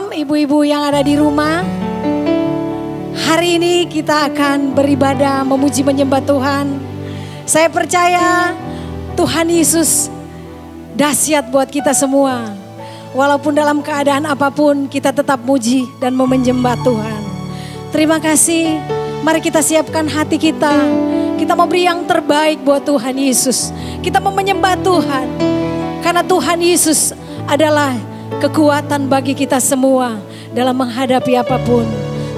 Shalom ibu-ibu yang ada di rumah. Hari ini kita akan beribadah, memuji, menyembah Tuhan. Saya percaya Tuhan Yesus dahsyat buat kita semua. Walaupun dalam keadaan apapun kita tetap muji dan menyembah Tuhan. Terima kasih. Mari kita siapkan hati kita. Kita mau beri yang terbaik buat Tuhan Yesus. Kita mau menyembah Tuhan. Karena Tuhan Yesus adalah kekuatan bagi kita semua dalam menghadapi apapun.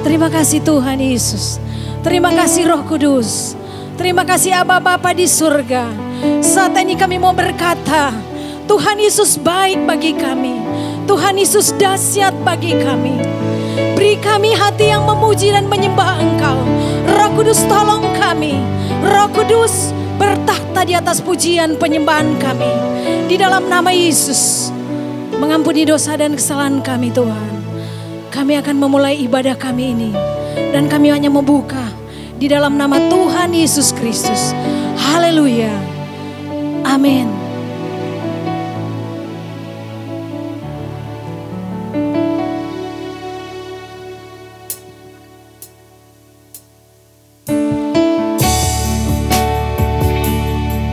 Terima kasih Tuhan Yesus. Terima kasih Roh Kudus. Terima kasih Aba Bapa di surga. Saat ini kami mau berkata, Tuhan Yesus baik bagi kami. Tuhan Yesus dahsyat bagi kami. Beri kami hati yang memuji dan menyembah Engkau. Roh Kudus tolong kami. Roh Kudus bertakhta di atas pujian penyembahan kami. Di dalam nama Yesus. Mengampuni dosa dan kesalahan kami Tuhan. Kami akan memulai ibadah kami ini. Dan kami hanya membuka di dalam nama Tuhan Yesus Kristus. Haleluya. Amin.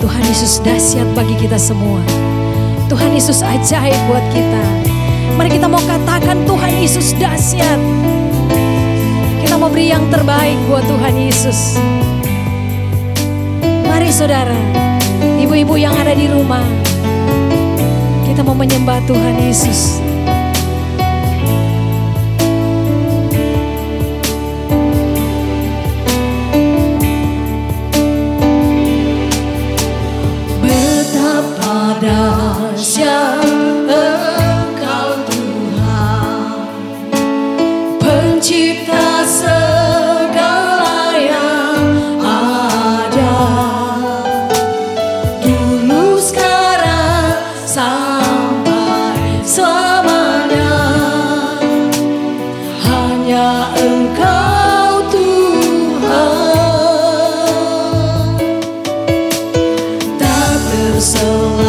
Tuhan Yesus dahsyat bagi kita semua. Tuhan Yesus ajaib buat kita. Mari kita mau katakan Tuhan Yesus dahsyat. Kita mau beri yang terbaik buat Tuhan Yesus. Mari saudara, ibu-ibu yang ada di rumah, kita mau menyembah Tuhan Yesus. Dahsyat Engkau Tuhan, pencipta segala yang ada, dulu sekarang sampai selamanya. Hanya Engkau Tuhan, tak terselah.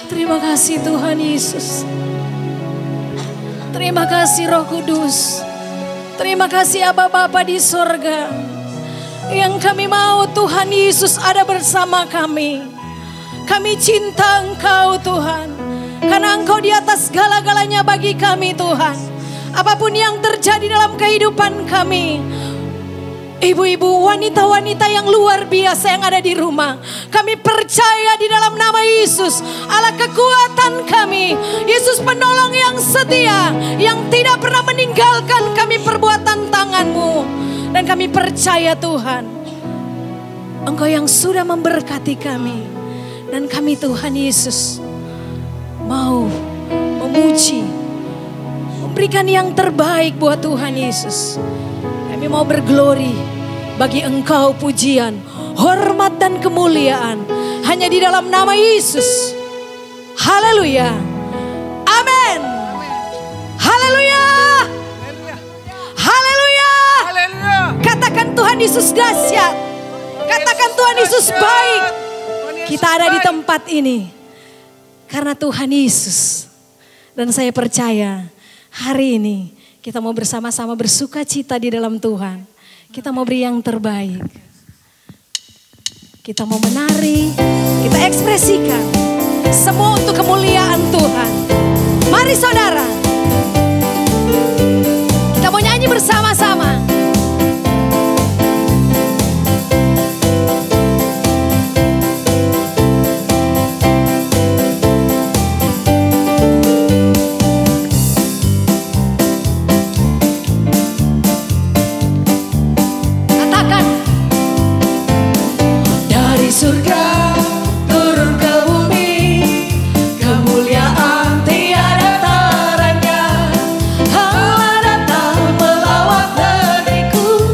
Terima kasih Tuhan Yesus. Terima kasih Roh Kudus. Terima kasih Aba Bapa di sorga. Yang kami mau Tuhan Yesus ada bersama kami. Kami cinta Engkau Tuhan. Karena Engkau di atas segala-galanya bagi kami Tuhan. Apapun yang terjadi dalam kehidupan kami. Ibu-ibu, wanita-wanita yang luar biasa yang ada di rumah. Kami percaya di dalam nama Yesus, Allah kekuatan kami. Yesus penolong yang setia, yang tidak pernah meninggalkan kami perbuatan tangan-Mu. Dan kami percaya Tuhan, Engkau yang sudah memberkati kami. Dan kami Tuhan Yesus mau memuji, memberikan yang terbaik buat Tuhan Yesus. Kami mau berglori bagi Engkau pujian, hormat dan kemuliaan hanya di dalam nama Yesus. Haleluya. Amin. Haleluya. Haleluya. Katakan Tuhan Yesus dahsyat. Katakan Tuhan Yesus baik. Kita ada di tempat ini karena Tuhan Yesus. Dan saya percaya hari ini kita mau bersama-sama bersuka cita di dalam Tuhan. Kita mau beri yang terbaik. Kita mau menari, kita ekspresikan semua untuk kemuliaan Tuhan. Mari saudara, kita mau nyanyi bersama-sama. Surga turun ke bumi, kemuliaan tiada taranya. Allah datang melawat negeriku,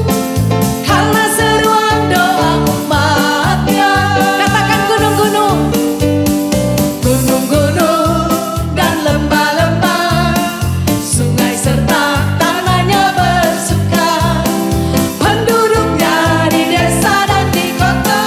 karena seruan doa umatnya. Katakan gunung-gunung, gunung-gunung dan lembah-lembah, sungai serta tanahnya bersuka, penduduknya di desa dan di kota.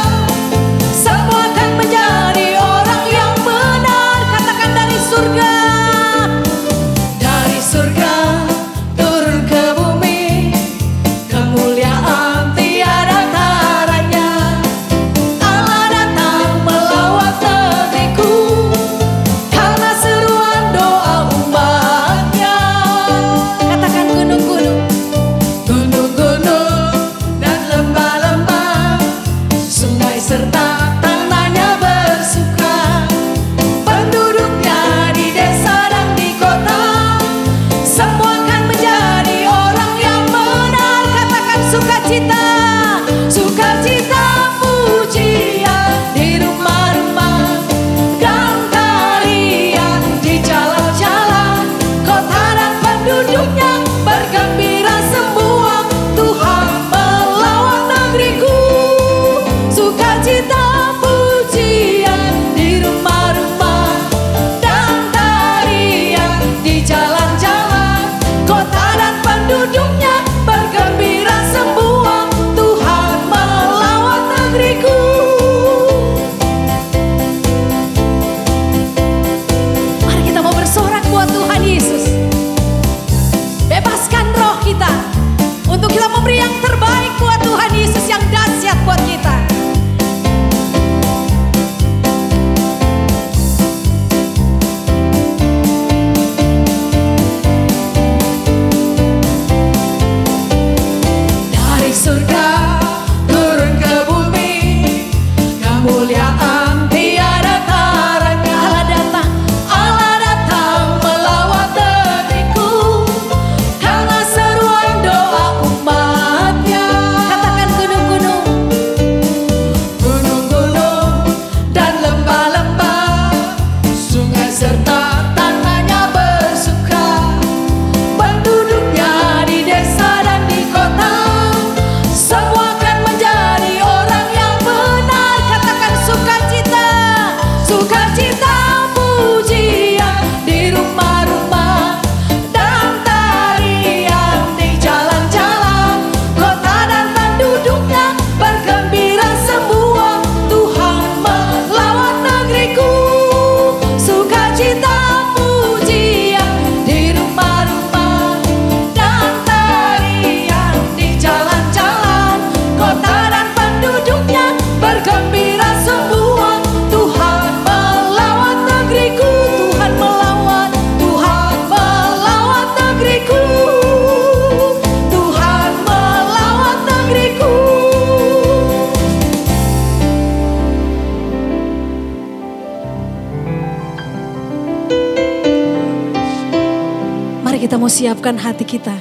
Mari kita mau siapkan hati kita.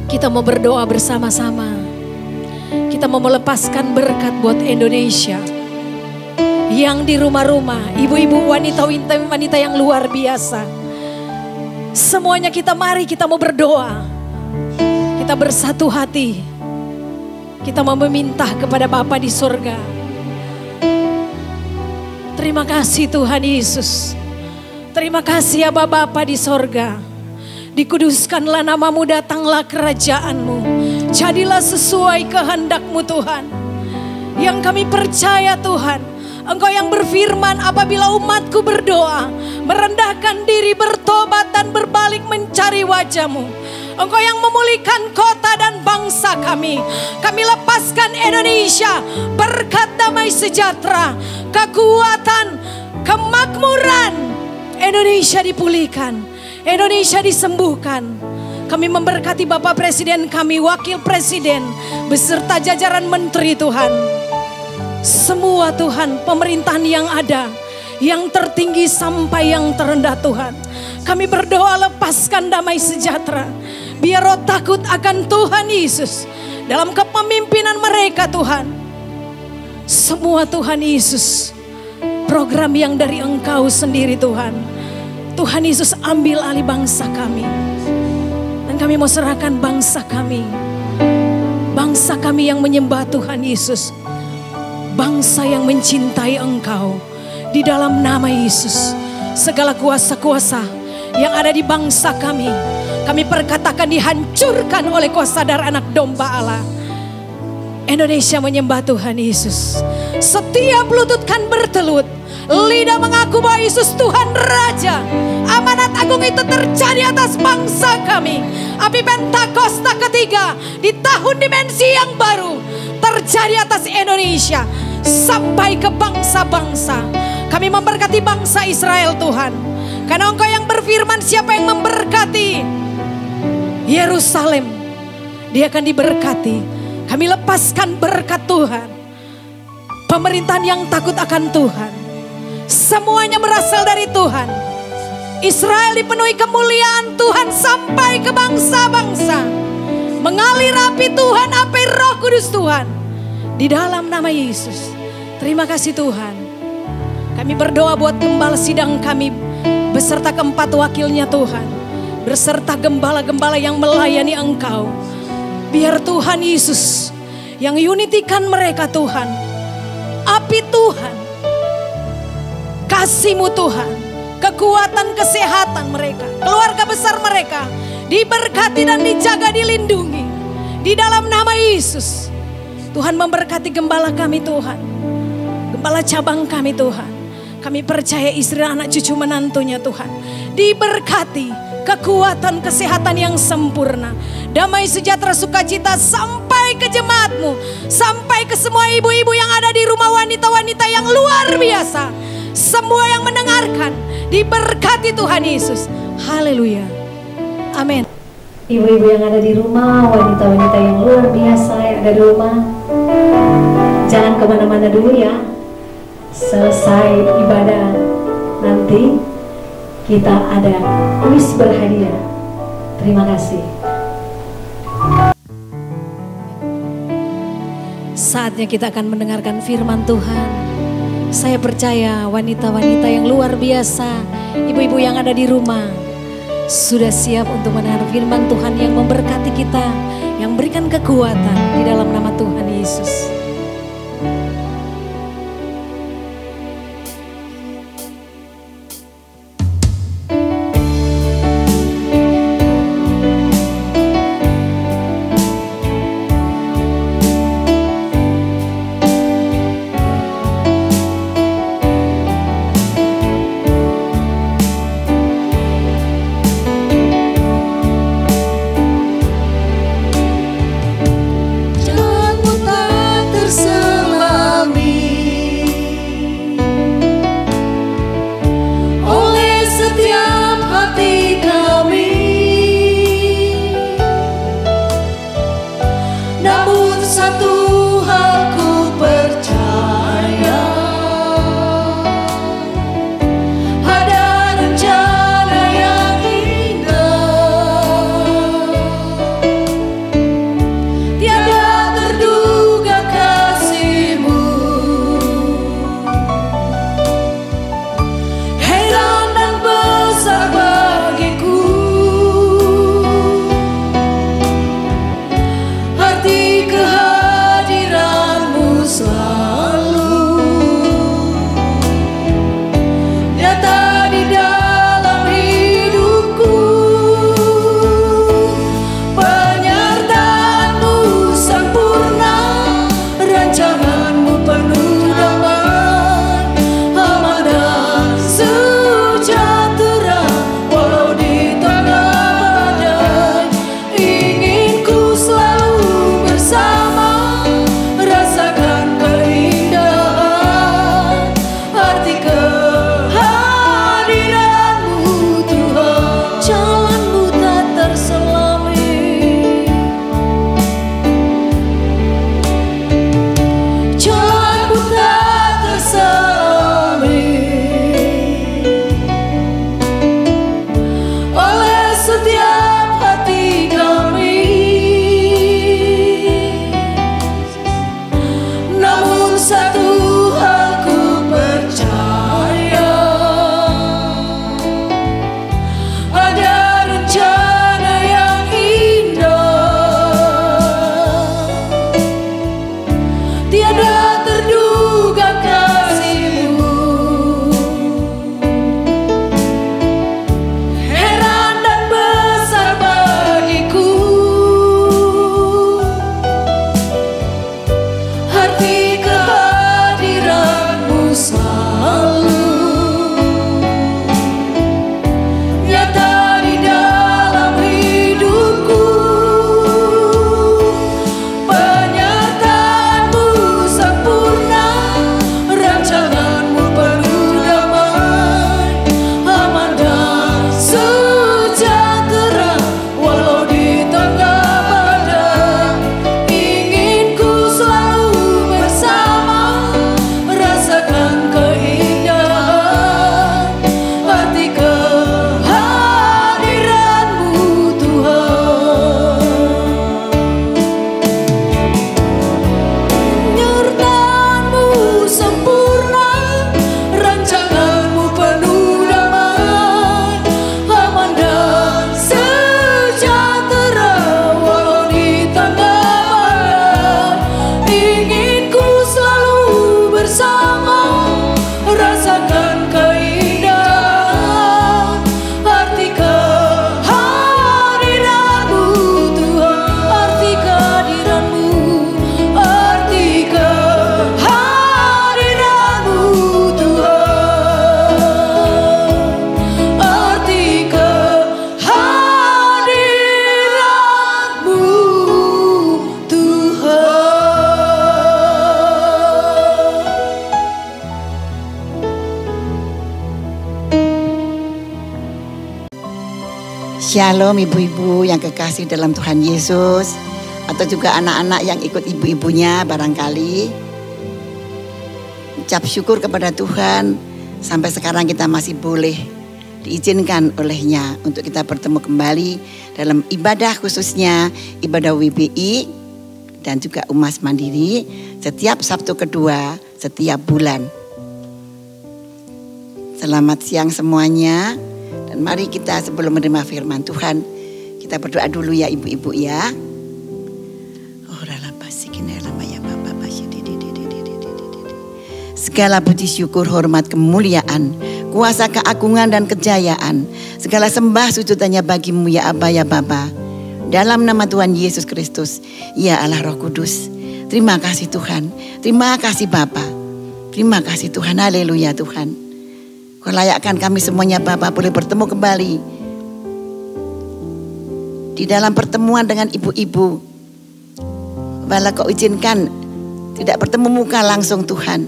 Kita mau berdoa bersama-sama. Kita mau melepaskan berkat buat Indonesia. Yang di rumah-rumah, ibu-ibu, wanita-wanita yang luar biasa. Semuanya kita mari kita mau berdoa. Kita bersatu hati. Kita mau meminta kepada Bapa di surga. Terima kasih Tuhan Yesus. Terima kasih ya Bapa di surga. Dikuduskanlah namamu, datanglah kerajaanmu. Jadilah sesuai kehendak-Mu Tuhan. Yang kami percaya Tuhan, Engkau yang berfirman apabila umatku berdoa, merendahkan diri, bertobat dan berbalik mencari wajah-Mu. Engkau yang memulihkan kota dan bangsa kami. Kami lepaskan Indonesia berkat damai sejahtera, kekuatan, kemakmuran. Indonesia dipulihkan, Indonesia disembuhkan. Kami memberkati Bapak Presiden kami, Wakil Presiden, beserta jajaran menteri Tuhan. Semua Tuhan, pemerintahan yang ada, yang tertinggi sampai yang terendah Tuhan. Kami berdoa lepaskan damai sejahtera. Biar roh takut akan Tuhan Yesus dalam kepemimpinan mereka Tuhan. Semua Tuhan Yesus, program yang dari Engkau sendiri Tuhan. Tuhan Yesus ambil alih bangsa kami. Dan kami mau serahkan bangsa kami. Bangsa kami yang menyembah Tuhan Yesus. Bangsa yang mencintai Engkau. Di dalam nama Yesus, segala kuasa-kuasa yang ada di bangsa kami, kami perkatakan dihancurkan oleh kuasa darah anak domba Allah. Indonesia menyembah Tuhan Yesus. Setiap lutut kan bertelut, lidah mengaku bahwa Yesus Tuhan Raja. Amanat agung itu terjadi atas bangsa kami. Api Pentakosta ketiga di tahun dimensi yang baru terjadi atas Indonesia sampai ke bangsa-bangsa. Kami memberkati bangsa Israel Tuhan. Karena Engkau yang berfirman, siapa yang memberkati Yerusalem, dia akan diberkati. Kami lepaskan berkat Tuhan. Pemerintahan yang takut akan Tuhan, semuanya berasal dari Tuhan. Israel dipenuhi kemuliaan Tuhan sampai ke bangsa-bangsa. Mengalir api Tuhan, api Roh Kudus Tuhan. Di dalam nama Yesus. Terima kasih Tuhan. Kami berdoa buat gembala sidang kami beserta keempat wakilnya Tuhan. Berserta gembala-gembala yang melayani Engkau. Biar Tuhan Yesus yang unitikan mereka Tuhan. Api Tuhan, kasih-Mu Tuhan, kekuatan kesehatan mereka, keluarga besar mereka diberkati dan dijaga, dilindungi. Di dalam nama Yesus. Tuhan memberkati gembala kami Tuhan. Gembala cabang kami Tuhan. Kami percaya istri, anak, cucu, menantunya Tuhan diberkati, kekuatan kesehatan yang sempurna, damai sejahtera sukacita sampai ke jemaat-Mu, sampai ke semua ibu-ibu yang ada di rumah, wanita-wanita yang luar biasa. Semua yang mendengarkan diberkati Tuhan Yesus. Haleluya. Amin. Ibu-ibu yang ada di rumah, wanita-wanita yang luar biasa yang ada di rumah, jangan kemana-mana dulu ya. Selesai ibadah nanti kita ada kuis berhadiah. Terima kasih. Saatnya kita akan mendengarkan firman Tuhan. Saya percaya wanita-wanita yang luar biasa, ibu-ibu yang ada di rumah, sudah siap untuk mendengar firman Tuhan yang memberkati kita, yang berikan kekuatan di dalam nama Tuhan Yesus. Janganmu tak Shalom ibu-ibu yang kekasih dalam Tuhan Yesus, atau juga anak-anak yang ikut ibu-ibunya barangkali. Ucap syukur kepada Tuhan, sampai sekarang kita masih boleh diizinkan olehnya untuk kita bertemu kembali dalam ibadah, khususnya ibadah WBI dan juga Umas Mandiri setiap Sabtu kedua setiap bulan. Selamat siang semuanya. Dan mari kita sebelum menerima firman Tuhan, kita berdoa dulu ya ibu-ibu ya. Segala puji syukur, hormat, kemuliaan, kuasa, keagungan dan kejayaan, segala sembah sujud hanya bagimu ya Aba ya Bapa. Dalam nama Tuhan Yesus Kristus, ya Allah Roh Kudus. Terima kasih Tuhan, terima kasih Bapa, terima kasih Tuhan, haleluya Tuhan. Kau layakkan kami semuanya Bapa boleh bertemu kembali di dalam pertemuan dengan ibu-ibu. Walau Kau izinkan tidak bertemu muka langsung Tuhan,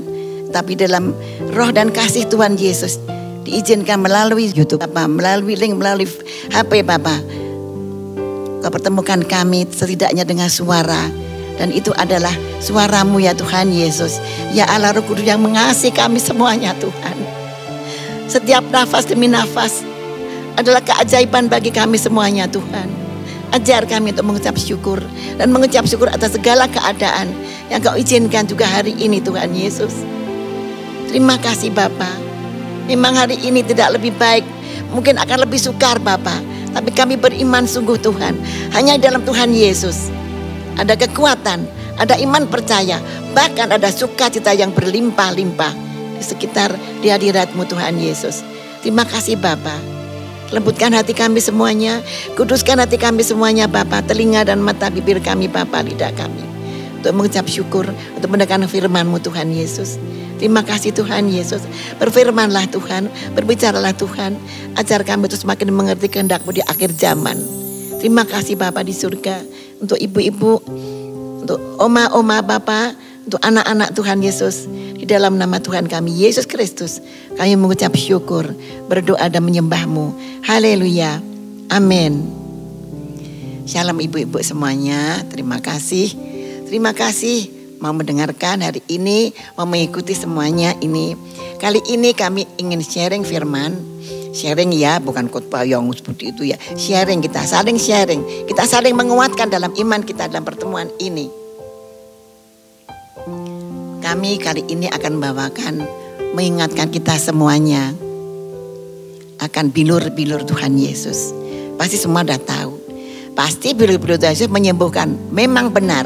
tapi dalam roh dan kasih Tuhan Yesus diizinkan melalui YouTube Bapa, melalui link, melalui HP Bapa. Kau pertemukan kami setidaknya dengan suara, dan itu adalah suara-Mu ya Tuhan Yesus. Ya Allah Roh Kudus yang mengasihi kami semuanya Tuhan. Setiap nafas demi nafas adalah keajaiban bagi kami semuanya Tuhan. Ajar kami untuk mengucap syukur, dan mengucap syukur atas segala keadaan yang Kau izinkan juga hari ini Tuhan Yesus. Terima kasih Bapa. Memang hari ini tidak lebih baik, mungkin akan lebih sukar Bapa, tapi kami beriman sungguh Tuhan, hanya dalam Tuhan Yesus ada kekuatan, ada iman percaya, bahkan ada sukacita yang berlimpah-limpah di sekitar di hadirat-Mu Tuhan Yesus. Terima kasih Bapa. Lembutkan hati kami semuanya, kuduskan hati kami semuanya Bapa, telinga dan mata bibir kami Bapa, lidah kami, untuk mengucap syukur, untuk mendengarkan firman-Mu Tuhan Yesus. Terima kasih Tuhan Yesus. Berfirmanlah Tuhan, berbicaralah Tuhan, ajar kami untuk semakin mengerti kehendak-Mu di akhir zaman. Terima kasih Bapa di surga, untuk ibu-ibu, untuk oma-oma Bapa, untuk anak-anak Tuhan Yesus. Di dalam nama Tuhan kami Yesus Kristus, kami mengucap syukur, berdoa dan menyembah-Mu. Haleluya. Amin. Shalom ibu-ibu semuanya. Terima kasih. Terima kasih mau mendengarkan hari ini, mau mengikuti semuanya ini. Kali ini kami ingin sharing firman. Sharing ya, bukan khotbah yang seperti itu ya. Sharing, kita saling sharing. Kita saling menguatkan dalam iman kita dalam pertemuan ini. Kami kali ini akan membawakan, mengingatkan kita semuanya akan bilur-bilur Tuhan Yesus. Pasti semua sudah tahu. Pasti bilur-bilur Tuhan Yesus menyembuhkan. Memang benar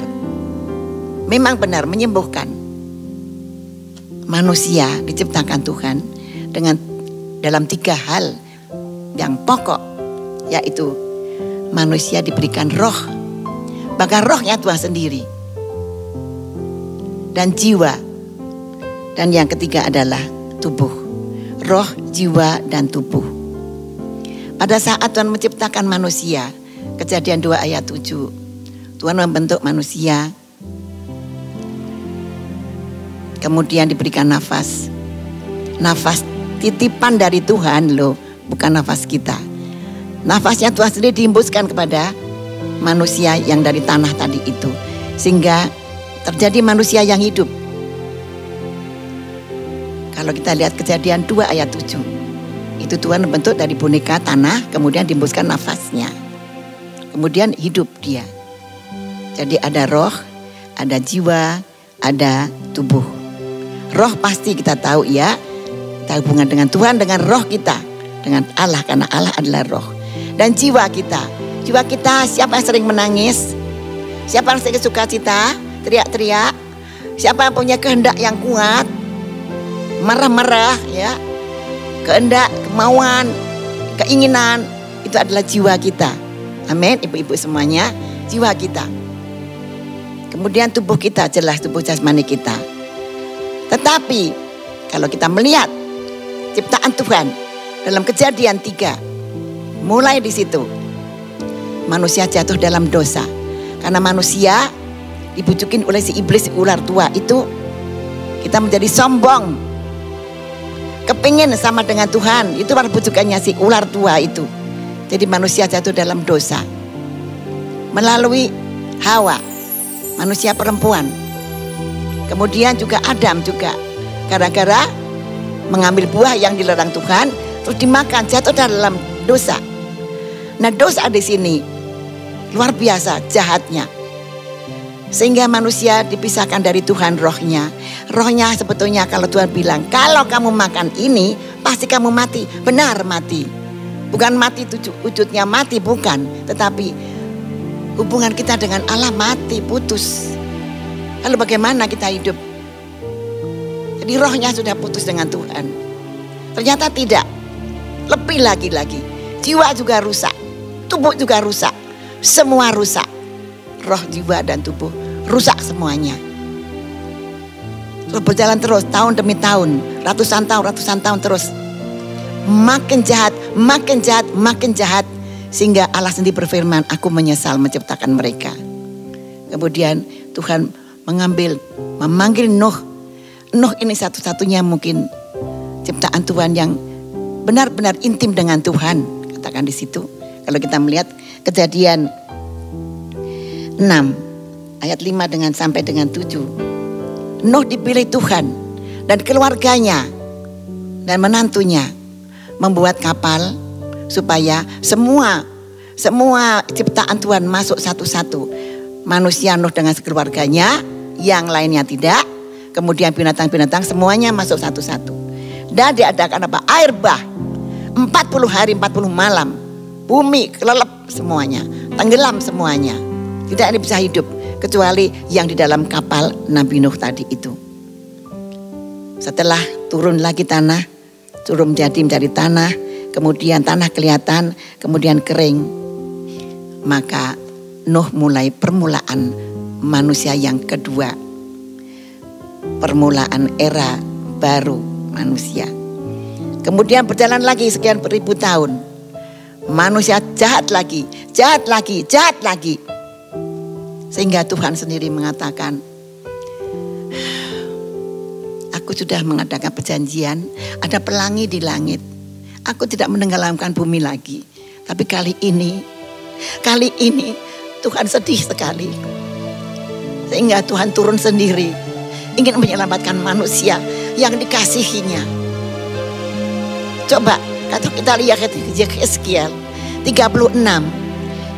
menyembuhkan. Manusia diciptakan Tuhan dengan dalam 3 hal yang pokok, yaitu manusia diberikan roh, bahkan rohnya Tuhan sendiri, dan jiwa, dan yang ketiga adalah tubuh. Roh, jiwa, dan tubuh. Pada saat Tuhan menciptakan manusia, Kejadian 2 ayat 7, Tuhan membentuk manusia, kemudian diberikan nafas. Nafas titipan dari Tuhan loh, bukan nafas kita. Nafasnya Tuhan sendiri dihembuskan kepada manusia yang dari tanah tadi itu, sehingga terjadi manusia yang hidup. Kalau kita lihat Kejadian 2 ayat 7, itu Tuhan membentuk dari boneka tanah, kemudian dihembuskan nafasnya, kemudian hidup dia. Jadi ada roh, ada jiwa, ada tubuh. Roh pasti kita tahu ya, kita hubungan dengan Tuhan, dengan roh kita, dengan Allah, karena Allah adalah roh. Dan jiwa kita siapa yang sering menangis? Siapa yang sering sukacita, teriak-teriak? Siapa yang punya kehendak yang kuat, marah-marah ya, kehendak, kemauan, keinginan, itu adalah jiwa kita. Amin, ibu-ibu semuanya, jiwa kita. Kemudian tubuh kita, jelas tubuh jasmani kita. Tetapi kalau kita melihat ciptaan Tuhan dalam Kejadian 3, mulai di situ manusia jatuh dalam dosa. Karena manusia dibujukin oleh si iblis, si ular tua itu, kita menjadi sombong, kepingin sama dengan Tuhan. Itu bujukannya si ular tua itu. Jadi manusia jatuh dalam dosa melalui Hawa, manusia perempuan. Kemudian juga Adam juga gara-gara mengambil buah yang dilarang Tuhan, terus dimakan, jatuh dalam dosa. Nah, dosa di sini luar biasa jahatnya. Sehingga manusia dipisahkan dari Tuhan rohnya. Rohnya sebetulnya kalau Tuhan bilang, kalau kamu makan ini pasti kamu mati. Benar mati. Bukan mati wujudnya mati, bukan. Tetapi hubungan kita dengan Allah mati, putus. Lalu bagaimana kita hidup? Jadi rohnya sudah putus dengan Tuhan. Ternyata tidak. Lebih lagi. Jiwa juga rusak. Tubuh juga rusak. Semua rusak. Roh, jiwa, dan tubuh rusak semuanya. Terus berjalan terus tahun demi tahun, ratusan tahun terus. Makin jahat. Sehingga Allah sendiri berfirman, aku menyesal menciptakan mereka. Kemudian Tuhan memanggil Nuh. Nuh ini satu-satunya mungkin ciptaan Tuhan yang benar-benar intim dengan Tuhan. Katakan di situ. Kalau kita melihat Kejadian 6 ayat 5 sampai dengan 7. Nuh dipilih Tuhan dan keluarganya dan menantunya membuat kapal supaya semua ciptaan Tuhan masuk satu-satu. Manusia Nuh dengan keluarganya, yang lainnya tidak. Kemudian binatang-binatang semuanya masuk satu-satu. Dan diadakan apa? Air bah. 40 hari 40 malam. Bumi kelelep semuanya, tenggelam semuanya. Tidak ada bisa hidup kecuali yang di dalam kapal Nabi Nuh tadi itu. Setelah turun lagi tanah, turun menjadi tanah, kemudian tanah kelihatan, kemudian kering. Maka Nuh mulai permulaan manusia yang kedua. Permulaan era baru manusia. Kemudian berjalan lagi sekian ribu tahun. Manusia jahat lagi. Sehingga Tuhan sendiri mengatakan, aku sudah mengadakan perjanjian, ada pelangi di langit. Aku tidak menenggelamkan bumi lagi. Tapi kali ini Tuhan sedih sekali. Sehingga Tuhan turun sendiri, ingin menyelamatkan manusia yang dikasihinya. Coba kalau kita lihat Yeskiel 36.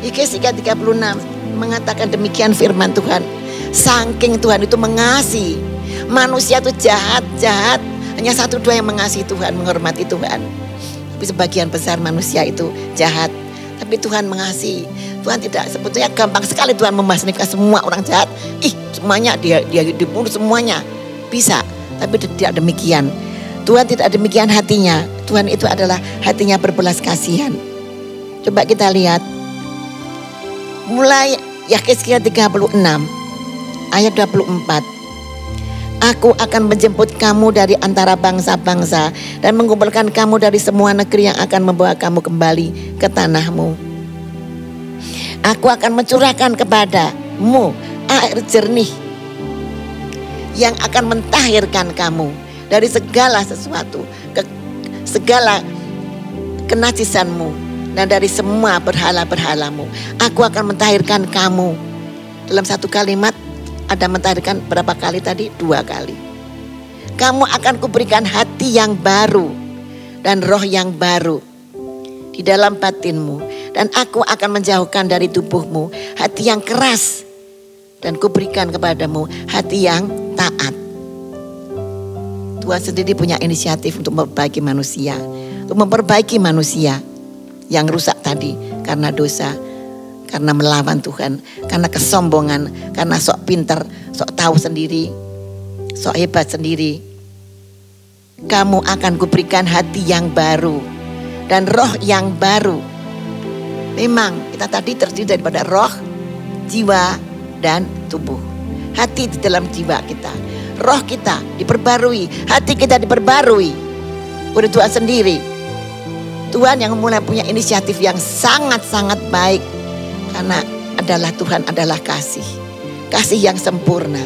Yeskiel 36 mengatakan demikian firman Tuhan. Saking Tuhan itu mengasihi. Manusia itu jahat. Hanya 1-2 yang mengasihi Tuhan, menghormati Tuhan. Tapi sebagian besar manusia itu jahat. Tapi Tuhan mengasihi. Tuhan tidak, sebetulnya gampang sekali Tuhan memasnikan semua orang jahat. Semuanya dia dibunuh semuanya. Bisa, tapi tidak demikian. Tuhan tidak demikian hatinya. Tuhan itu adalah hatinya berbelas kasihan. Coba kita lihat. Mulai Yeskiel 36 ayat 24. Aku akan menjemput kamu dari antara bangsa-bangsa dan mengumpulkan kamu dari semua negeri yang akan membawa kamu kembali ke tanahmu. Aku akan mencurahkan kepadamu air jernih yang akan mentahirkan kamu dari segala sesuatu, segala kenajisanmu dan dari semua berhala-berhalamu. Aku akan mentahirkan kamu. Dalam satu kalimat ada mentahirkan berapa kali tadi? 2 kali. Kamu akan kuberikan hati yang baru dan roh yang baru di dalam batinmu. Dan aku akan menjauhkan dari tubuhmu hati yang keras dan kuberikan kepadamu hati yang taat. Tuhan sendiri punya inisiatif untuk memperbaiki manusia. Untuk memperbaiki manusia yang rusak tadi karena dosa, karena melawan Tuhan, karena kesombongan, karena sok pintar, sok tahu sendiri, sok hebat sendiri. Kamu akan kuberikan hati yang baru dan roh yang baru. Memang kita tadi terdiri daripada roh, jiwa, dan tubuh. Hati di dalam jiwa kita, roh kita diperbarui, hati kita diperbarui oleh Tuhan sendiri. Tuhan yang mulai punya inisiatif yang sangat-sangat baik. Karena Tuhan adalah kasih. Kasih yang sempurna.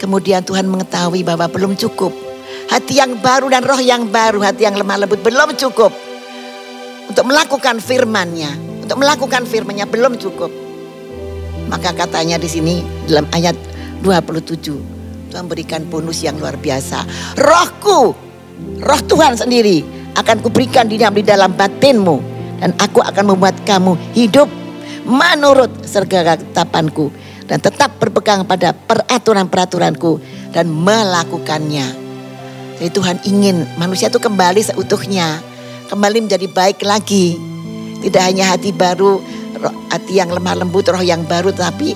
Kemudian Tuhan mengetahui bahwa belum cukup. Hati yang baru dan roh yang baru, hati yang lemah lembut belum cukup untuk melakukan firman-Nya. Untuk melakukan firman-Nya belum cukup. Maka katanya di sini dalam ayat 27, Tuhan berikan bonus yang luar biasa. Rohku, roh Tuhan sendiri akan kuberikan di dalam batinmu, dan aku akan membuat kamu hidup menurut segala ketetapanku, dan tetap berpegang pada peraturan-peraturanku dan melakukannya. Jadi Tuhan ingin manusia itu kembali seutuhnya, kembali menjadi baik lagi. Tidak hanya hati baru, hati yang lemah lembut, roh yang baru, tapi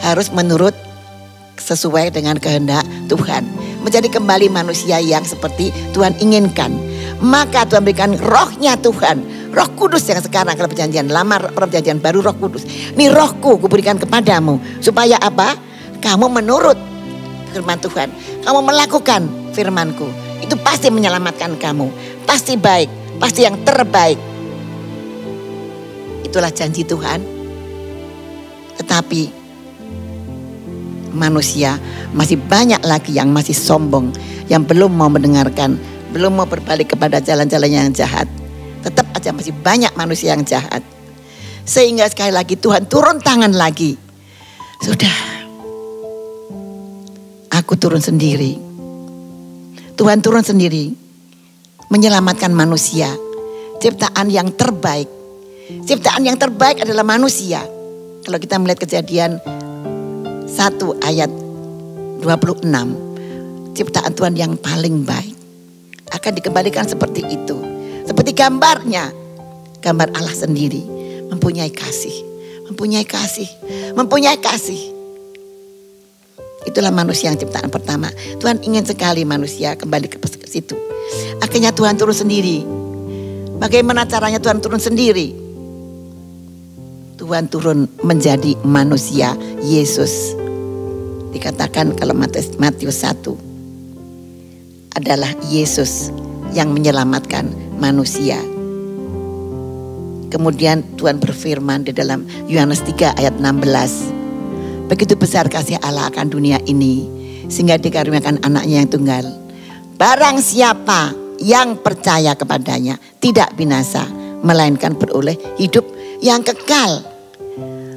harus menurut sesuai dengan kehendak Tuhan. Menjadi kembali manusia yang seperti Tuhan inginkan. Maka Tuhan berikan rohnya Tuhan, Roh Kudus yang sekarang kalau perjanjian lama, perjanjian baru Roh Kudus. Ini rohku kuberikan kepadamu. Supaya apa? Kamu menurut firman Tuhan. Kamu melakukan firmanku. Itu pasti menyelamatkan kamu. Pasti baik, pasti yang terbaik. Itulah janji Tuhan. Tetapi manusia masih banyak lagi yang masih sombong, yang belum mau mendengarkan, belum mau berbalik kepada jalan-jalan yang jahat. Tetap aja masih banyak manusia yang jahat. Sehingga sekali lagi Tuhan turun tangan lagi. Sudah, aku turun sendiri. Tuhan turun sendiri menyelamatkan manusia. Ciptaan yang terbaik. Ciptaan yang terbaik adalah manusia. Kalau kita melihat Kejadian 1 ayat 26, ciptaan Tuhan yang paling baik akan dikembalikan seperti itu. Seperti gambarnya, gambar Allah sendiri, mempunyai kasih, mempunyai kasih, mempunyai kasih. Itulah manusia yang ciptaan pertama. Tuhan ingin sekali manusia kembali ke situ. Akhirnya Tuhan turun sendiri. Bagaimana caranya Tuhan turun sendiri? Tuhan turun menjadi manusia, Yesus. Dikatakan kalau Matius 1 adalah Yesus yang menyelamatkan manusia. Kemudian Tuhan berfirman di dalam Yohanes 3 ayat 16. Begitu besar kasih Allah akan dunia ini, sehingga dikaruniakan anaknya yang tunggal. Barang siapa yang percaya kepadanya tidak binasa, melainkan beroleh hidup yang kekal.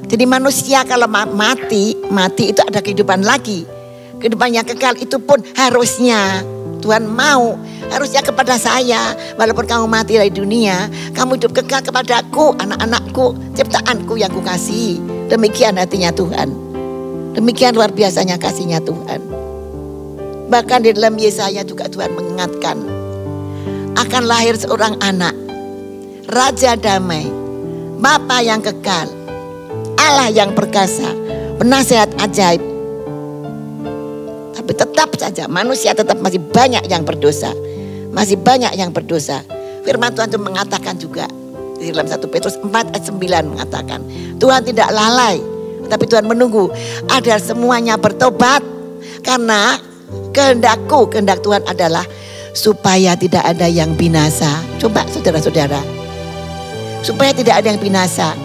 Jadi manusia kalau mati itu ada kehidupan lagi. Kehidupan yang kekal itu pun harusnya Tuhan mau. Harusnya kepada saya, walaupun kamu mati dari dunia, kamu hidup kekal kepadaku, anak-anakku, ciptaanku yang kukasihi. Demikian hatinya Tuhan. Demikian luar biasanya kasihnya Tuhan. Bahkan di dalam Yesaya juga Tuhan mengingatkan, akan lahir seorang anak, Raja damai, Bapa yang kekal, Allah yang perkasa, penasihat ajaib. Tapi tetap saja manusia tetap masih banyak yang berdosa. Masih banyak yang berdosa. Firman Tuhan itu mengatakan juga di dalam 1 Petrus 4 ayat 9 mengatakan, Tuhan tidak lalai, tapi Tuhan menunggu agar semuanya bertobat. Karena kehendak Tuhan adalah supaya tidak ada yang binasa. Coba saudara-saudara, supaya tidak ada yang binasa.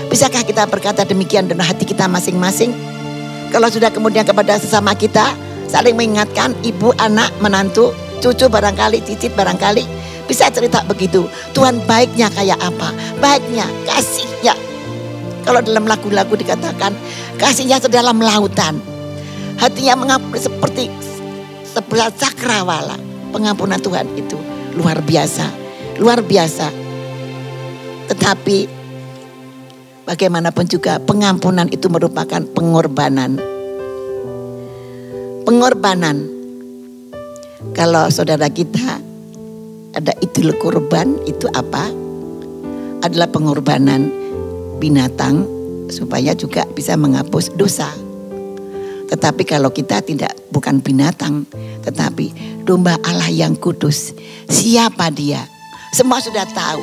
Bisakah kita berkata demikian dalam hati kita masing-masing? Kalau sudah kemudian kepada sesama kita saling mengingatkan, ibu, anak, menantu, cucu barangkali, cicit barangkali, bisa cerita begitu. Tuhan baiknya kayak apa? Baiknya, kasihnya. Kalau dalam lagu-lagu dikatakan kasihnya sedalam lautan. Hatinya mengampuni seperti sebelah cakrawala. Pengampunan Tuhan itu luar biasa. Luar biasa. Tetapi bagaimanapun juga pengampunan itu merupakan pengorbanan. Pengorbanan. Kalau saudara kita ada idul kurban, itu apa? Adalah pengorbanan binatang supaya juga bisa menghapus dosa. Tetapi kalau kita bukan binatang, tetapi domba Allah yang kudus. Siapa dia? Semua sudah tahu.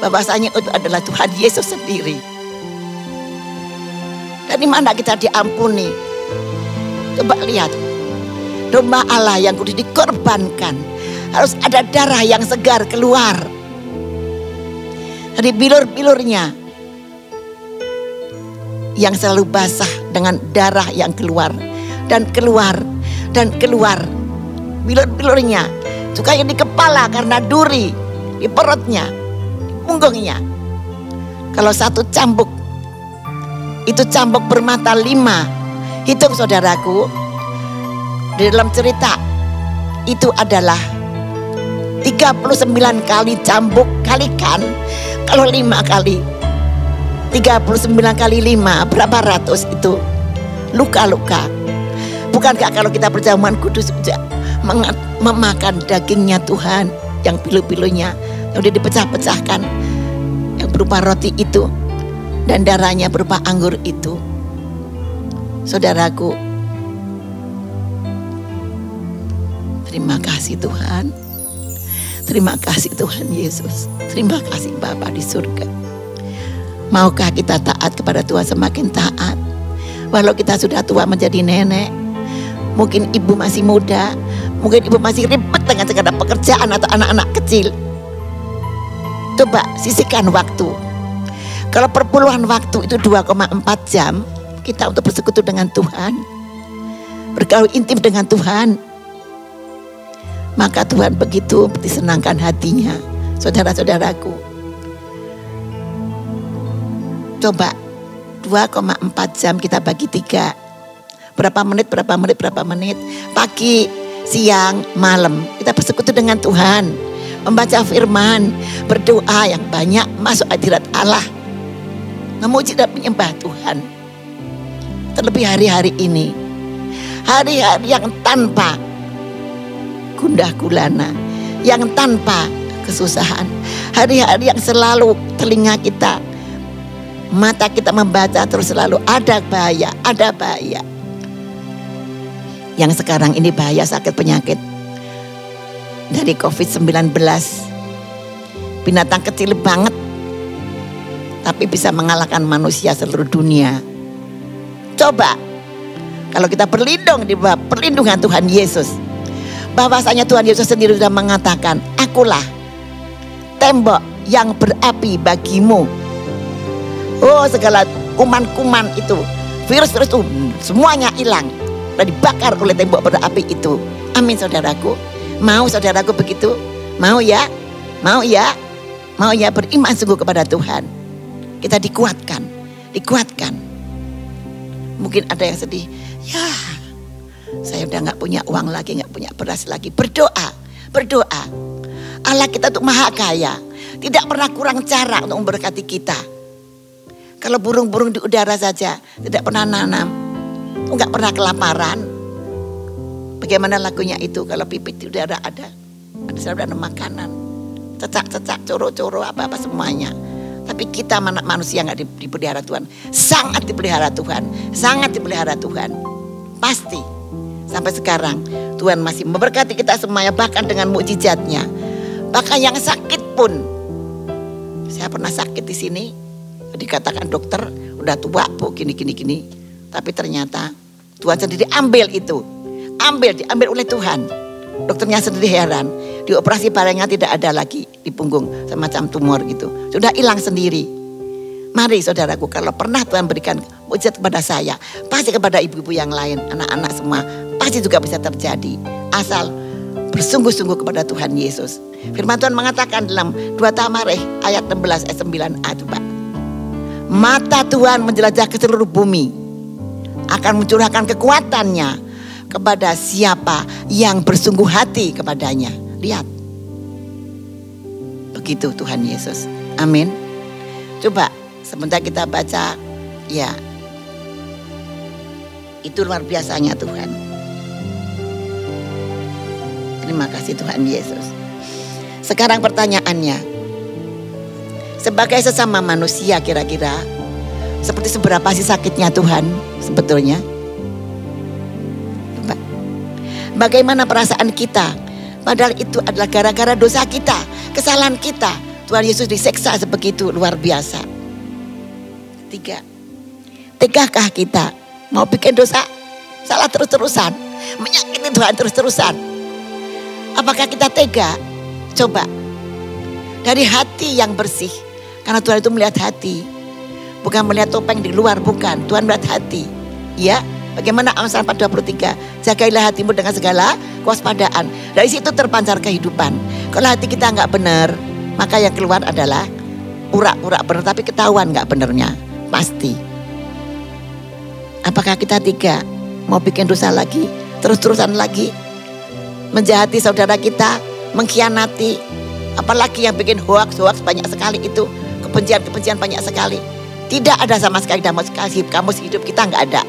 Bahwasanya itu adalah Tuhan Yesus sendiri. Dan di mana kita diampuni? Coba lihat, domba Allah yang kudus dikorbankan. Harus ada darah yang segar keluar dari bilur-bilurnya yang selalu basah dengan darah yang keluar dan keluar dan keluar. Bilur-bilurnya juga yang di kepala karena duri, di perutnya punggungnya. Kalau satu cambuk, itu cambuk bermata 5. Hitung saudaraku, di dalam cerita itu adalah 39 kali cambuk kalikan. Kalau 5 kali 39 kali 5 berapa ratus itu luka-luka. Bukankah kalau kita perjamuan kudus memakan dagingnya Tuhan yang pilu-pilunya yang udah dipecah-pecahkan, yang berupa roti itu dan darahnya berupa anggur itu. Saudaraku, terima kasih Tuhan. Terima kasih Tuhan Yesus. Terima kasih Bapa di surga. Maukah kita taat kepada Tuhan, semakin taat. Walau kita sudah tua menjadi nenek, mungkin ibu masih muda, mungkin ibu masih ribet dengan segala pekerjaan atau anak-anak kecil. Coba sisihkan waktu. Kalau perpuluhan waktu itu 2,4 jam kita untuk bersekutu dengan Tuhan, bergaul intim dengan Tuhan, maka Tuhan begitu disenangkan hatinya. Saudara-saudaraku, coba 2,4 jam kita bagi 3. Berapa menit, pagi, siang, malam kita bersekutu dengan Tuhan, membaca firman, berdoa yang banyak, masuk hadirat Allah, memuji dan menyembah Tuhan. Terlebih hari-hari ini, hari-hari yang tanpa gundah gulana, yang tanpa kesusahan, hari-hari yang selalu telinga kita, mata kita membaca terus selalu ada bahaya, ada bahaya. Yang sekarang ini bahaya sakit penyakit dari COVID-19. Binatang kecil banget tapi bisa mengalahkan manusia seluruh dunia. Coba kalau kita berlindung di bawah perlindungan Tuhan Yesus, bahwasanya Tuhan Yesus sendiri sudah mengatakan, akulah tembok yang berapi bagimu. Oh, segala kuman-kuman itu, virus-virus itu semuanya hilang, dan dibakar oleh tembok berapi itu. Amin saudaraku. Mau saudaraku begitu? Mau ya? Mau ya? Mau ya beriman sungguh kepada Tuhan. Kita dikuatkan. Mungkin ada yang sedih, ya saya udah gak punya uang lagi, gak punya beras lagi. Berdoa. Allah kita tuh maha kaya, tidak pernah kurang cara untuk memberkati kita. Kalau burung-burung di udara saja tidak pernah nanam, gak pernah kelaparan. Bagaimana lagunya itu? Kalau pipit di udara selalu ada makanan, cecak-cecak, coro-coro, apa-apa semuanya. Tapi kita manusia gak dipelihara Tuhan. Sangat dipelihara Tuhan. Pasti. Sampai sekarang Tuhan masih memberkati kita semuanya, bahkan dengan mukjizatnya. Bahkan yang sakit pun. Saya pernah sakit di sini, dikatakan dokter udah tua bu, gini. Tapi ternyata Tuhan sendiri ambil itu. Diambil oleh Tuhan. Dokternya sendiri heran, dioperasi barangnya tidak ada lagi di punggung, semacam tumor gitu, sudah hilang sendiri. Mari saudaraku, kalau pernah Tuhan berikan mujizat kepada saya, pasti kepada ibu-ibu yang lain, anak-anak semua, pasti juga bisa terjadi. Asal bersungguh-sungguh kepada Tuhan Yesus. Firman Tuhan mengatakan dalam 2 Tamarikh ayat 16 ayat 9a itu Pak. Mata Tuhan menjelajah ke seluruh bumi, akan mencurahkan kekuatannya kepada siapa yang bersungguh hati kepadanya. Lihat. Begitu Tuhan Yesus. Amin. Coba sebentar kita baca. Ya. Itu luar biasanya Tuhan. Terima kasih Tuhan Yesus. Sekarang pertanyaannya. Sebagai sesama manusia kira-kira seperti seberapa sih sakitnya Tuhan sebetulnya? Bagaimana perasaan kita? Padahal itu adalah gara-gara dosa kita, kesalahan kita. Tuhan Yesus diseksa sebegitu luar biasa. 3. Tegakah kita mau bikin dosa? Salah terus-terusan, menyakiti Tuhan terus-terusan. Apakah kita tega? Coba. Dari hati yang bersih. Karena Tuhan itu melihat hati. Bukan melihat topeng di luar, bukan. Tuhan melihat hati. Ya. Bagaimana Amsal 4:23? Jagailah hatimu dengan segala kewaspadaan. Dari situ terpancar kehidupan. Kalau hati kita nggak benar, maka yang keluar adalah pura-pura benar tapi ketahuan nggak benernya, pasti. Apakah kita tega mau bikin dosa lagi, terus-terusan lagi, menjahati saudara kita, mengkhianati, apalagi yang bikin hoax banyak sekali itu, kebencian banyak sekali. Tidak ada sama sekali dalam kamus hidup kita, nggak ada,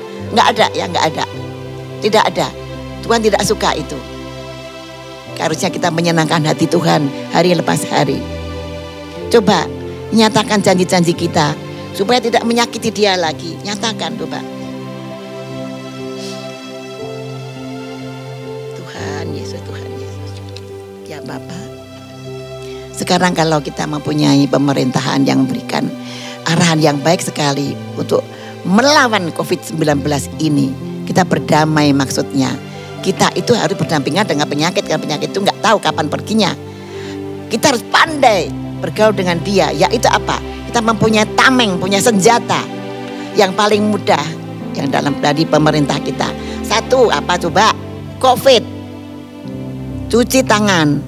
tidak ada. Tuhan tidak suka itu. Harusnya kita menyenangkan hati Tuhan hari lepas hari. Coba nyatakan janji-janji kita supaya tidak menyakiti dia lagi. Nyatakan coba. Tuhan Yesus. Ya Bapa. Sekarang kalau kita mempunyai pemerintahan yang memberikan arahan yang baik sekali untuk melawan COVID-19 ini, kita berdamai maksudnya. Kita itu harus berdampingan dengan penyakit, karena penyakit itu nggak tahu kapan perginya. Kita harus pandai bergaul dengan dia, yaitu apa? Kita mempunyai tameng, punya senjata yang paling mudah yang dalam dari pemerintah kita. Satu apa coba? COVID. Cuci tangan.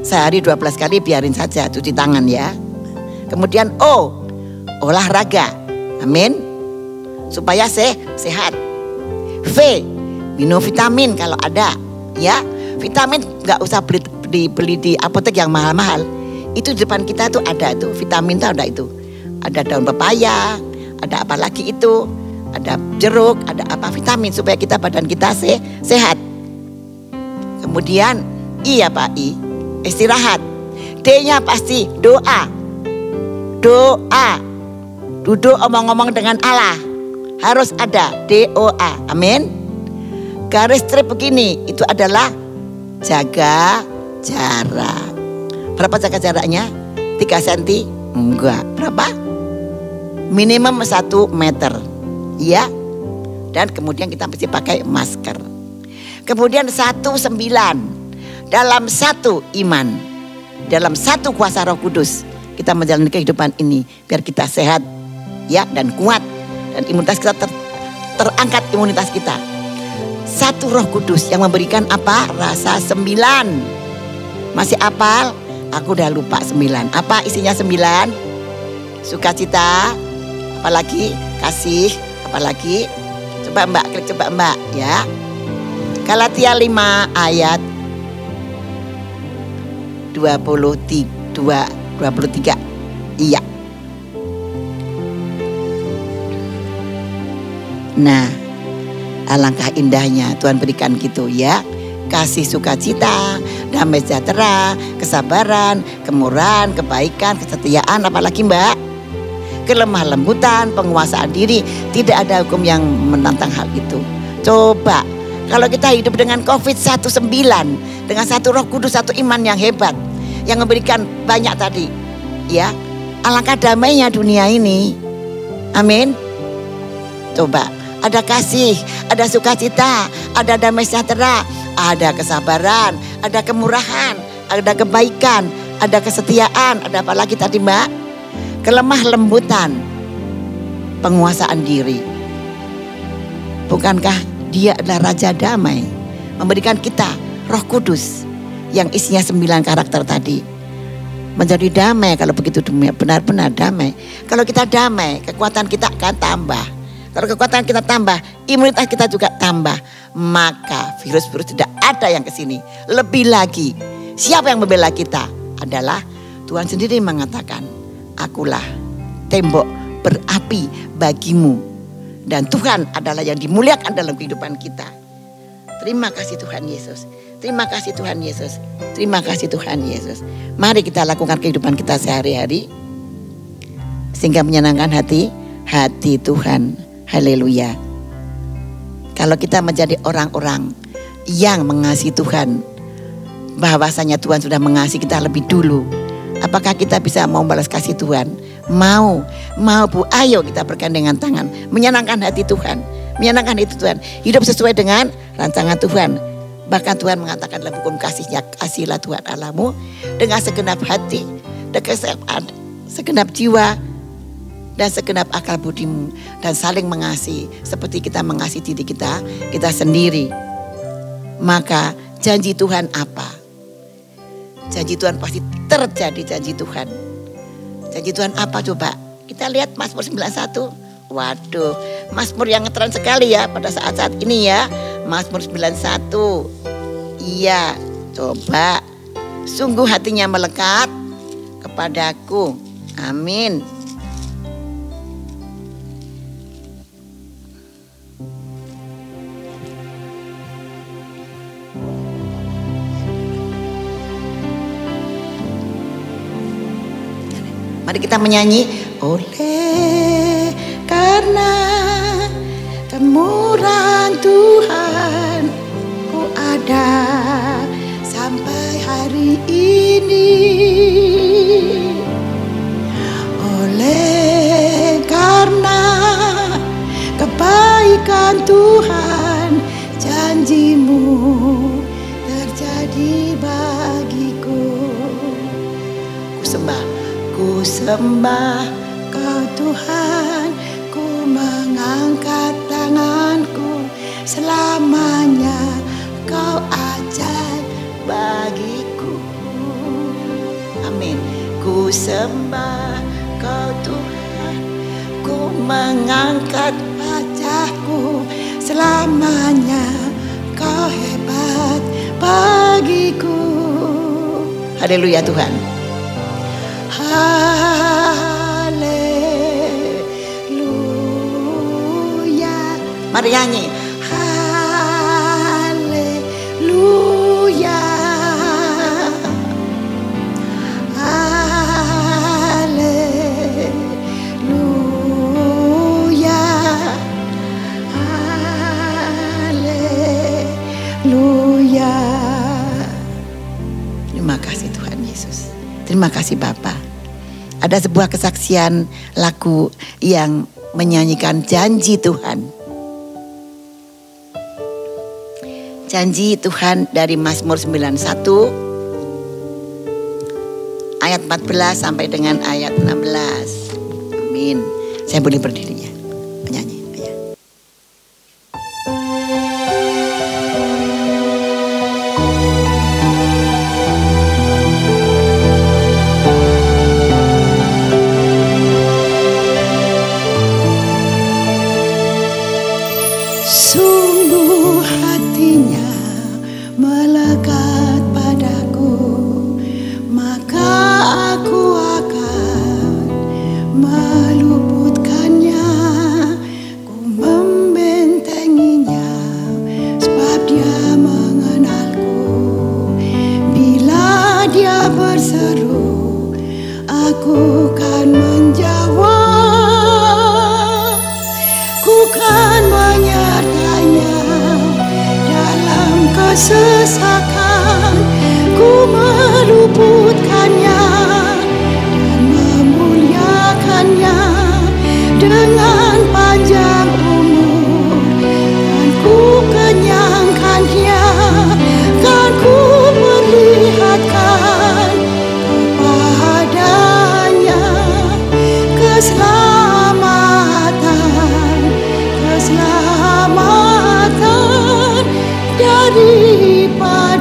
Sehari 12 kali biarin saja cuci tangan ya. Kemudian olahraga. Amin. Supaya sehat. V, minum vitamin kalau ada ya. Vitamin nggak usah beli di apotek yang mahal-mahal. Itu di depan kita tuh ada tuh vitamin tuh ada itu. Ada daun pepaya, ada apa lagi itu, ada jeruk, ada apa vitamin supaya badan kita sehat. Kemudian I apa I? Istirahat. D-nya pasti doa. Duduk omong-ngomong dengan Allah. Harus ada DOA. Amin. Garis strip begini itu adalah jaga jarak. Berapa jaga jaraknya? 3 cm? Enggak. Berapa? Minimum 1 meter. Ya. Dan kemudian kita mesti pakai masker. Kemudian 19. Dalam satu iman, dalam satu kuasa Roh Kudus, kita menjalani kehidupan ini biar kita sehat ya dan kuat dan imunitas kita terangkat imunitas kita. Satu Roh Kudus yang memberikan apa? Rasa 9. Masih apal? Aku udah lupa 9. Apa isinya 9? Sukacita, apalagi kasih, apalagi coba Mbak, klik coba Mbak ya. Galatia 5 ayat 23. Iya. Nah, alangkah indahnya Tuhan berikan gitu ya. Kasih sukacita, damai sejahtera, kesabaran, kemurahan, kebaikan, kesetiaan, apalagi Mbak? Kelemah lembutan, penguasaan diri. Tidak ada hukum yang menantang hal itu. Coba kalau kita hidup dengan COVID-19, dengan satu Roh Kudus, satu iman yang hebat, yang memberikan banyak tadi, ya, alangkah damainya dunia ini. Amin. Coba, ada kasih, ada sukacita, ada damai sejahtera, ada kesabaran, ada kemurahan, ada kebaikan, ada kesetiaan, ada apa lagi tadi Mbak? Kelemah lembutan, penguasaan diri. Bukankah Dia adalah Raja Damai, memberikan kita Roh Kudus yang isinya 9 karakter tadi. Menjadi damai kalau begitu benar-benar damai. Kalau kita damai, kekuatan kita akan tambah. Kalau kekuatan kita tambah, imunitas kita juga tambah. Maka virus-virus tidak ada yang kesini. Lebih lagi, siapa yang membela kita? Adalah Tuhan sendiri mengatakan, akulah tembok berapi bagimu. Dan Tuhan adalah yang dimuliakan dalam kehidupan kita. Terima kasih Tuhan Yesus. Terima kasih Tuhan Yesus. Terima kasih Tuhan Yesus. Mari kita lakukan kehidupan kita sehari-hari sehingga menyenangkan hati Tuhan. Haleluya. Kalau kita menjadi orang-orang yang mengasihi Tuhan, bahwasanya Tuhan sudah mengasihi kita lebih dulu, apakah kita bisa mau balas kasih Tuhan? Mau Bu, ayo kita bergandengan tangan, menyenangkan hati Tuhan, menyenangkan hati Tuhan, hidup sesuai dengan rancangan Tuhan. Bahkan Tuhan mengatakan dalam hukum kasihnya, kasihilah Tuhan Allahmu dengan segenap hati, dengan segenap jiwa, dan segenap akal budimu, dan saling mengasihi seperti kita mengasihi diri kita sendiri. Maka janji Tuhan apa? Janji Tuhan pasti terjadi, janji Tuhan. Janji Tuhan apa coba? Kita lihat Mazmur 91. Waduh, Mazmur yang ngetren sekali ya pada saat-saat ini ya. Mazmur 91. Iya, coba. Sungguh hatinya melekat kepadaku. Amin. Mari kita menyanyi. Oleh karena kemurahan Tuhan ku ada sampai hari ini. Oleh karena kebaikan Tuhan, janjimu terjadi bagiku. Ku sembah Kau Tuhan, ku mengangkat tanganku, selamanya Kau ajaib bagiku. Amin. Ku sembah Kau Tuhan, ku mengangkat wajahku, selamanya Kau hebat bagiku. Haleluya Tuhan. Haleluya. Mari nyanyi. Haleluya. Haleluya. Haleluya. Terima kasih Tuhan Yesus. Terima kasih Bapa. Ada sebuah kesaksian lagu yang menyanyikan janji Tuhan. Janji Tuhan dari Mazmur 91 ayat 14 sampai dengan ayat 16. Amin. Saya boleh berdiri ya, penyanyi. Sungguh hatinya melekat padaku, maka aku akan meluputkannya. Ku membentenginya sebab dia mengenalku. Bila dia berseru, aku kan menjawab. Ku kan menyertanya dalam kesesakan. Ku meluputkannya dan memuliakannya dengan panjang umur. Dan ku kenyangkannya, kan ku perlihatkan kepadanya keselamatan daripada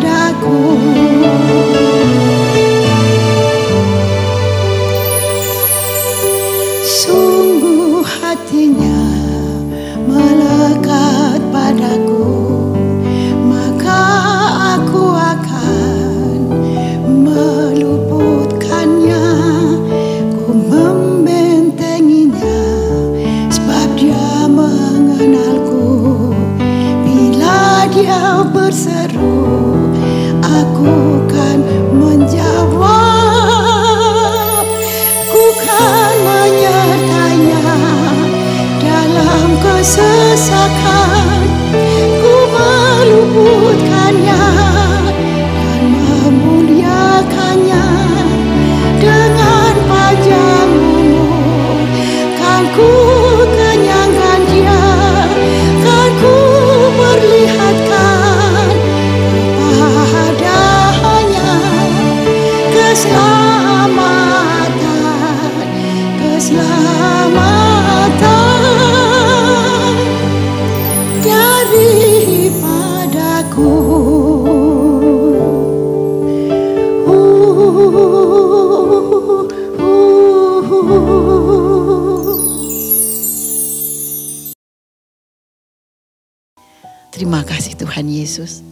Terima kasih Tuhan Yesus.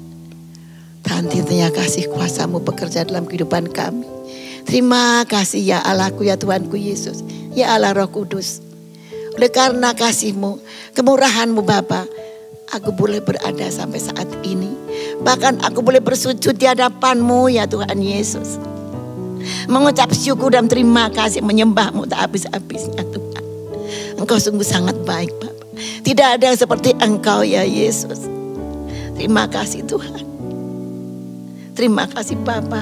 Tantinya kasih kuasa-Mu bekerja dalam kehidupan kami. Terima kasih ya Allahku, ya Tuhanku Yesus, ya Allah Roh Kudus. Oleh karena kasih-Mu, kemurahan-Mu Bapa, aku boleh berada sampai saat ini. Bahkan aku boleh bersujud di hadapan-Mu ya Tuhan Yesus. Mengucap syukur dan terima kasih, menyembah-Mu tak habis-habisnya Tuhan. Engkau sungguh sangat baik Bapa. Tidak ada yang seperti Engkau ya Yesus. Terima kasih Tuhan. Terima kasih Bapa.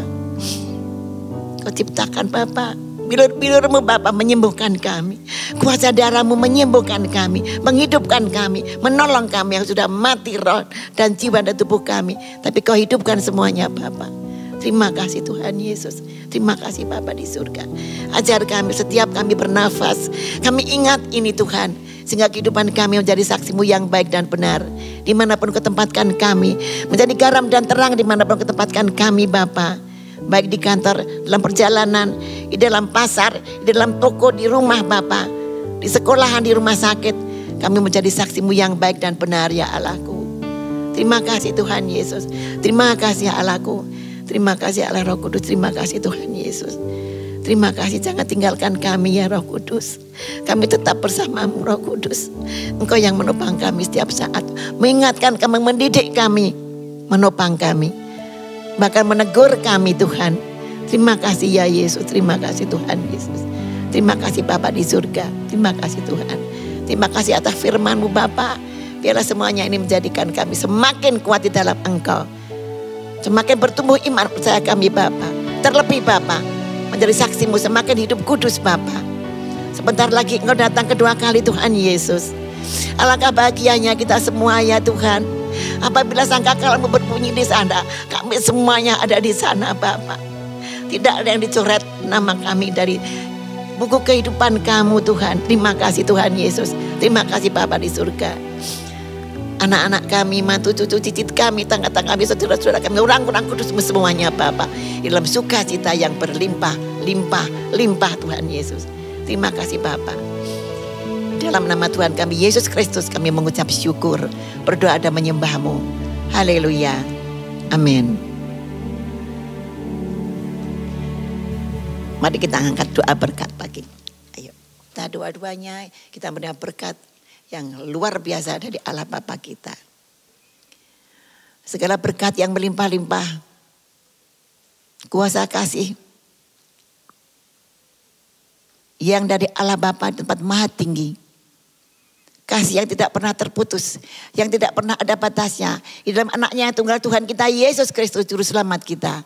Kau ciptakan Bapa, bilur-bilur-Mu Bapa menyembuhkan kami. Kuasa darah-Mu menyembuhkan kami, menghidupkan kami, menolong kami yang sudah mati roh dan jiwa dan tubuh kami. Tapi Kau hidupkan semuanya Bapa. Terima kasih Tuhan Yesus. Terima kasih Bapa di surga. Ajar kami setiap kami bernafas, kami ingat ini Tuhan, sehingga kehidupan kami menjadi saksi-Mu yang baik dan benar. Dimanapun Kau tempatkan kami, menjadi garam dan terang dimanapun Kau tempatkan kami Bapa. Baik di kantor, dalam perjalanan, di dalam pasar, di dalam toko, di rumah Bapa, di sekolahan, di rumah sakit. Kami menjadi saksi-Mu yang baik dan benar ya Allahku. Terima kasih Tuhan Yesus. Terima kasih ya Allahku. Terima kasih Allah Roh Kudus. Terima kasih Tuhan Yesus. Terima kasih, jangan tinggalkan kami ya Roh Kudus. Kami tetap bersama-Mu Roh Kudus. Engkau yang menopang kami setiap saat, mengingatkan kami, mendidik kami, menopang kami, bahkan menegur kami Tuhan. Terima kasih ya Yesus. Terima kasih Tuhan Yesus. Terima kasih Bapa di surga. Terima kasih Tuhan. Terima kasih atas firman-Mu Bapa. Biarlah semuanya ini menjadikan kami semakin kuat di dalam Engkau. Semakin bertumbuh iman percaya kami Bapa. Terlebih Bapa, menjadi saksi-Mu semakin hidup kudus Bapa. Sebentar lagi Engkau datang kedua kali Tuhan Yesus. Alangkah bahagianya kita semua ya Tuhan. Apabila sangkakala-Mu berbunyi di sana, kami semuanya ada di sana Bapa. Tidak ada yang dicoret nama kami dari buku kehidupan Kamu Tuhan. Terima kasih Tuhan Yesus. Terima kasih Bapa di surga. Anak-anak kami, mantu, cucu, cicit kami, tangga-tangga kami, saudara-saudara kami, orang-orang kudus semuanya Bapa, dalam sukacita yang berlimpah, limpah Tuhan Yesus. Terima kasih Bapa. Dalam nama Tuhan kami Yesus Kristus kami mengucap syukur, berdoa dan menyembah-Mu. Haleluya. Amin. Mari kita angkat doa berkat pagi. Ayo, kita doa-doanya, kita mendapat berkat yang luar biasa dari Allah Bapa kita. Segala berkat yang melimpah-limpah, kuasa kasih yang dari Allah Bapa tempat maha tinggi. Kasih yang tidak pernah terputus, yang tidak pernah ada batasnya. Di dalam anaknya yang tunggal Tuhan kita Yesus Kristus Juru Selamat kita.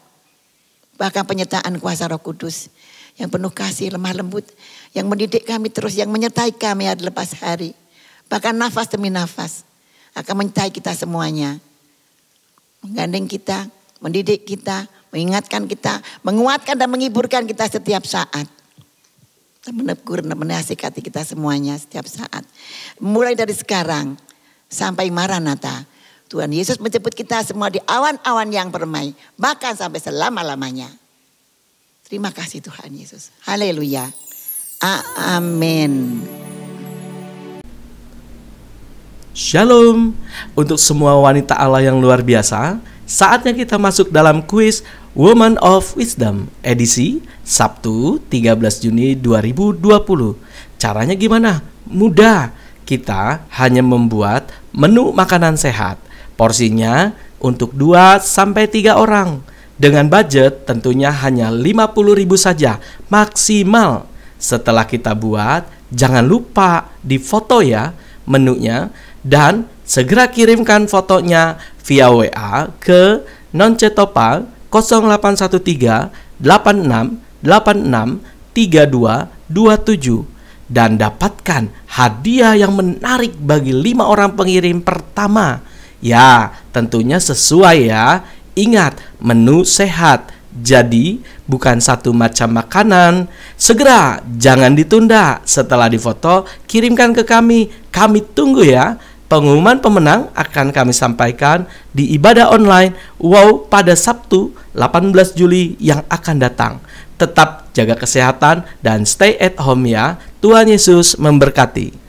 Bahkan penyertaan kuasa Roh Kudus yang penuh kasih, lemah lembut, yang mendidik kami terus, yang menyertai kami hari lepas hari. Bahkan nafas demi nafas akan menyertai kita semuanya. Menggandeng kita, mendidik kita, mengingatkan kita, menguatkan dan menghiburkan kita setiap saat. Menegur dan menasihati kita semuanya setiap saat. Mulai dari sekarang sampai Maranatha. Tuhan Yesus menjemput kita semua di awan-awan yang permai. Bahkan sampai selama-lamanya. Terima kasih Tuhan Yesus. Haleluya. Amin. Shalom. Untuk semua wanita Allah yang luar biasa, saatnya kita masuk dalam kuis Woman of Wisdom edisi Sabtu 13 Juni 2020. Caranya gimana? Mudah. Kita hanya membuat menu makanan sehat. Porsinya untuk 2-3 orang. Dengan budget tentunya hanya 50.000 saja maksimal. Setelah kita buat, jangan lupa difoto ya menunya. Dan segera kirimkan fotonya via WA ke Noncetopal 0813 86 86 3227 dan dapatkan hadiah yang menarik bagi 5 orang pengirim pertama. Ya, tentunya sesuai ya. Ingat, menu sehat. Jadi, bukan satu macam makanan. Segera, jangan ditunda. Setelah difoto, kirimkan ke kami. Kami tunggu ya. Pengumuman pemenang akan kami sampaikan di ibadah online WOW pada Sabtu 18 Juli yang akan datang. Tetap jaga kesehatan dan stay at home ya. Tuhan Yesus memberkati.